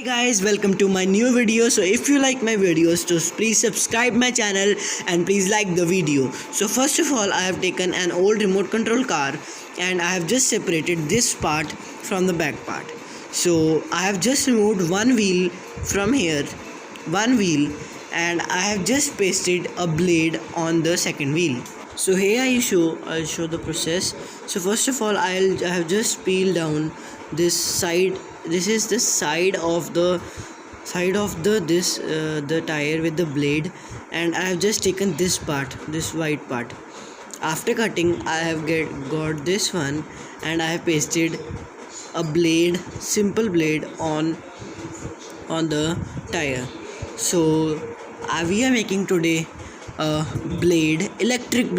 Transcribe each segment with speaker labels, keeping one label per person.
Speaker 1: Hey guys, welcome to my new video. So if you like my videos, so please subscribe my channel and please like the video. So first of all, I have taken an old remote control car and I have just separated this part from the back part. So I have just removed one wheel from here, one wheel, and I have just pasted a blade on the second wheel. So here I'll show the process. So first of all, I have just peeled down this side. This is the side of the the tire with the blade, and I have just taken this part, this white part. After cutting, I have got this one, and I have pasted a blade, simple blade on the tire. So we are making today a blade, electric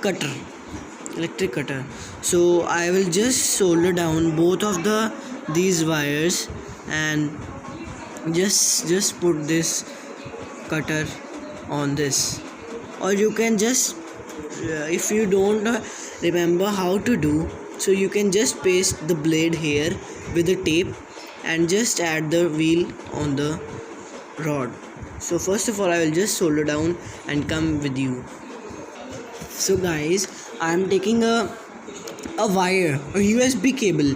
Speaker 1: cutter. So I will just solder down both of these wires and just put this cutter on this, or you can just if you don't remember how to do, so you can just paste the blade here with the tape and just add the wheel on the rod. So first of all, I will just solder down and come with you. So guys, I am taking a wire, a USB cable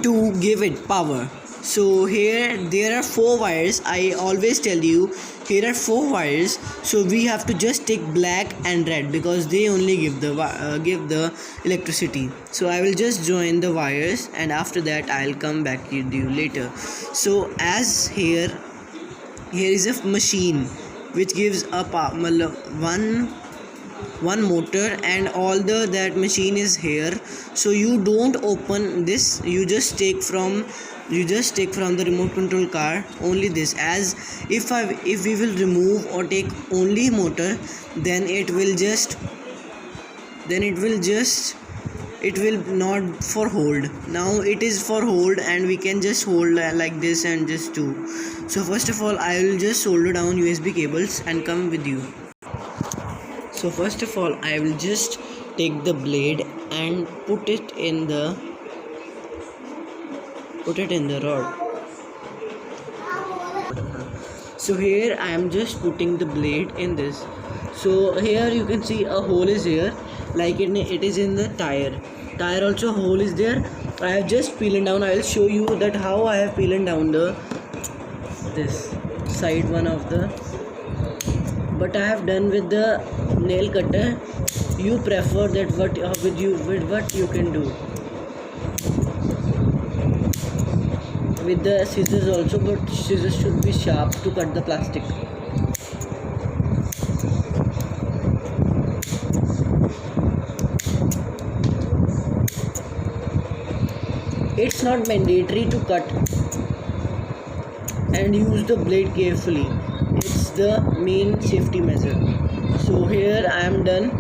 Speaker 1: to give it power. So here there are 4 wires. I always tell you, here are 4 wires, so we have to just take black and red because they only give the electricity. So I will just join the wires and after that I'll come back with you later. So as here is a machine which gives a one motor, and all that machine is here. So you don't open this, you just take from the remote control car only this. As if we will remove or take only motor, then it will not for hold. Now it is for hold, and we can just hold like this and just do. So first of all, I will just solder down USB cables and come with you. So first of all, I will just take the blade and put it in the rod. So here I am just putting the blade in this. So here you can see a hole is here, like it is in the tire also hole is there. I have just peeled down. I will show you that how I have peeled down this side one of the, but I have done with the nail cutter. You prefer that with what you can do with the scissors also, but scissors should be sharp to cut the plastic. It's not mandatory to cut and use the blade carefully. It's the main safety measure. So here I am done.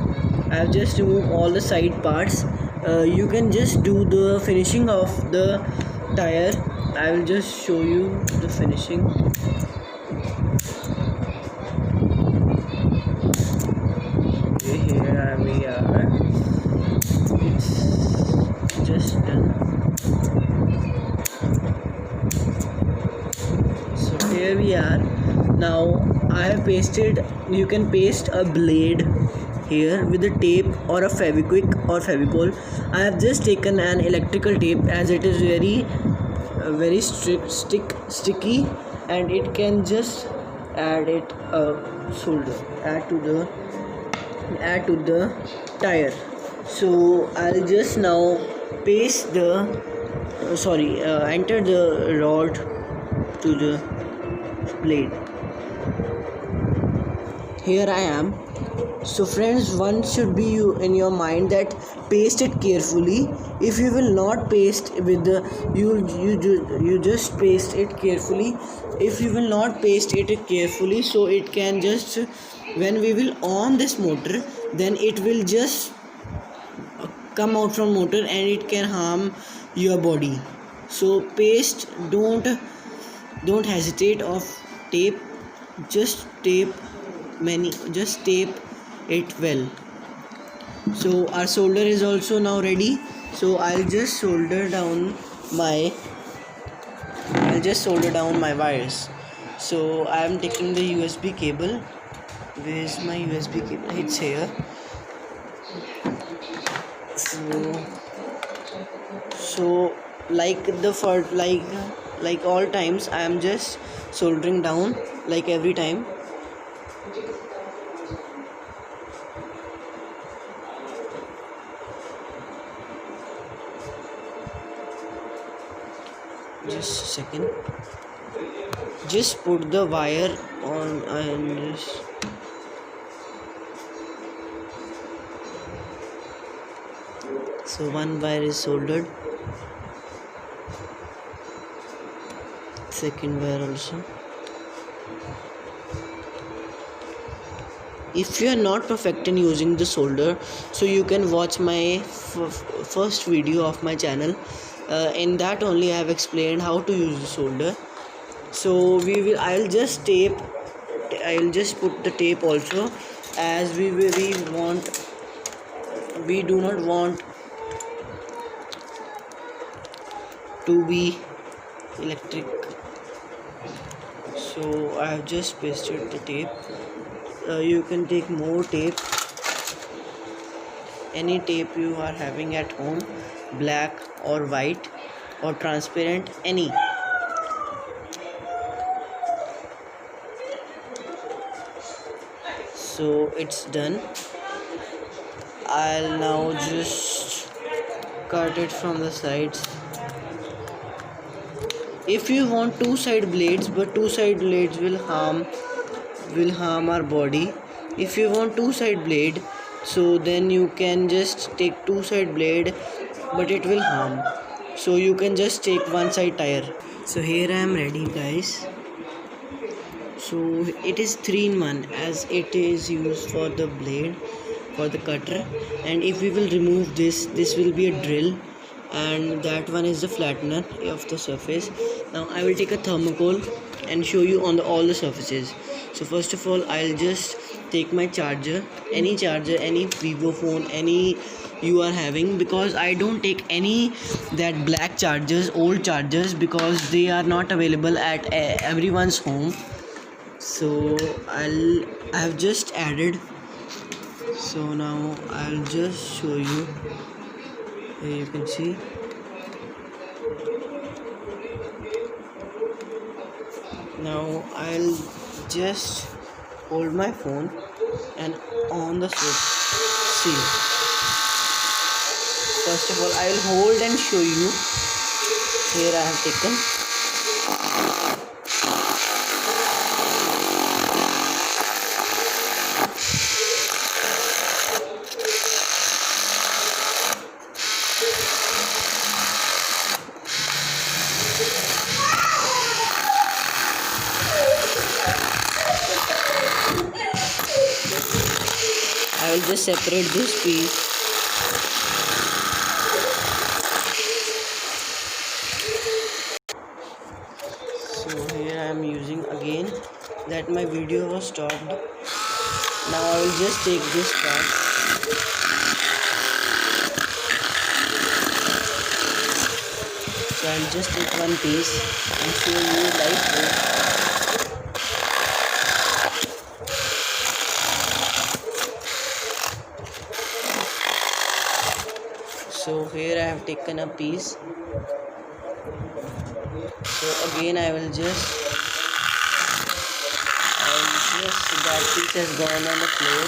Speaker 1: I have just removed all the side parts. You can just do the finishing of the tire. I will just show you the finishing. Okay, here we are. It's just done. So here we are. Now I have pasted, you can paste a blade here with a tape or a Fevikwik or Fevicol. I have just taken an electrical tape as it is very sticky, and it can just add it solder, add to the tire. So I'll just now paste the enter the rod to the blade. Here I am. So friends, one should be in your mind that paste it carefully. If you will not paste with the you just paste it carefully. If you will not paste it carefully, so it can just, when we will on this motor, then it will just come out from motor and it can harm your body. So paste, don't hesitate of tape, just tape it well. So our solder is also now ready. So I'll just solder down my I'll just solder down my wires. So I am taking the USB cable. Where's my USB cable? It's here. So like the first, like all times, I am just soldering down like every time. Just a second. Just put the wire on and just. So one wire is soldered. Second wire also. If you are not perfect in using the solder, so you can watch my first video of my channel. In that only I have explained how to use the solder. So I'll just put the tape also, as we do not want to be electric. So I have just pasted the tape. You can take more tape, any tape you are having at home, black or white or transparent, any. So it's done. I'll now just cut it from the sides. If you want two side blades, but two side blades will harm our body. If you want two side blade, so then you can just take two side blade, but it will harm. So you can just take one side tire. So here I am ready, guys. So it is 3-in-1, as it is used for the blade, for the cutter. And if we will remove this will be a drill, and that one is the flattener of the surface. Now I will take a thermocol and show you on all the surfaces. So first of all, I'll just take my charger, any Vivo phone, any you are having, because I don't take any that black chargers, old chargers, because they are not available at everyone's home. So I have just added. So now I'll just show you. Here you can see. Now I'll just hold my phone and on the switch. See. First of all, I'll hold and show you. Here I have taken. I will just separate this piece. So here I am using again that my video was stopped. Now I will just take this part. So I'll just take one piece and show you lightweight. So here I have taken a piece. So again I will just that piece has gone on the floor.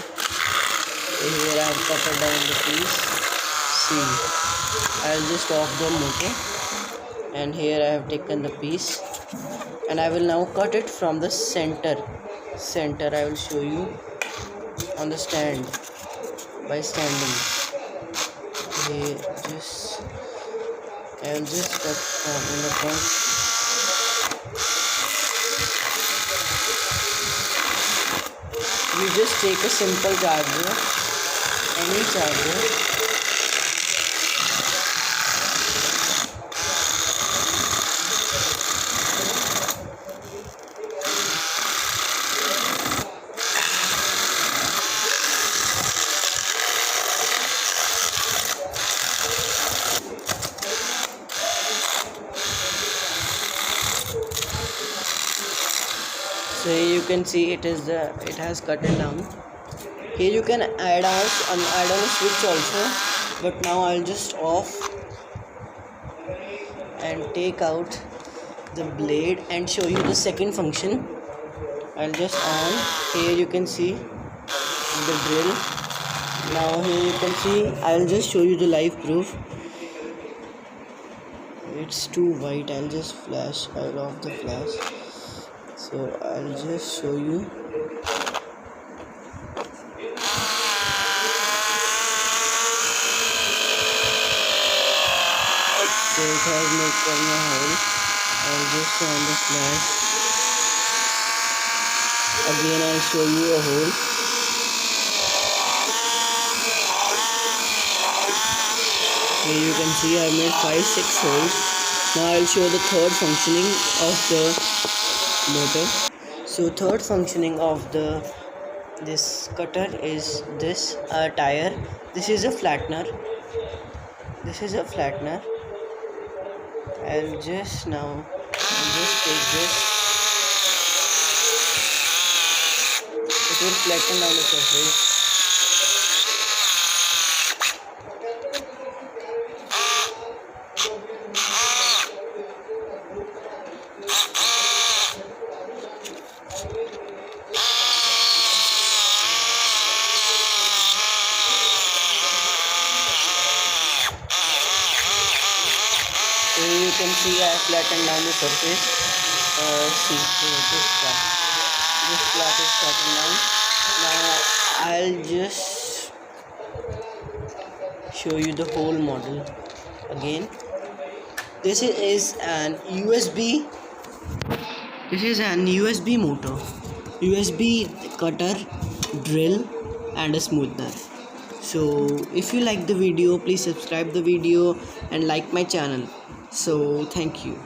Speaker 1: So here I have cut down the piece. See, I will just off the motor, and here I have taken the piece, and I will now cut it from the center. I will show you on the stand by standing. Here I will just cut from in the front. You just take a simple charger, any charger. So here you can see it has cut it down. Here you can add on a switch also, but now I'll just off and take out the blade and show you the second function. I'll just on. Here you can see the drill. Now here you can see, I'll just show you the live proof. It's too white. I'll off the flash. So I'll just show you. So it has made a hole. I'll just on the flash. Again I'll show you a hole. Here you can see I made 5-6 holes. Now I'll show the third functioning of the motor. So third functioning of this cutter is this tire. This is a flattener. I'll just take this. It will flatten down the surface. So you can see I have flattened down the surface. See here, this flat is flattened down. Now I'll just show you the whole model again. This is an USB. This is an USB motor, USB cutter, drill, and a smoother. So if you like the video, please subscribe the video and like my channel. So thank you.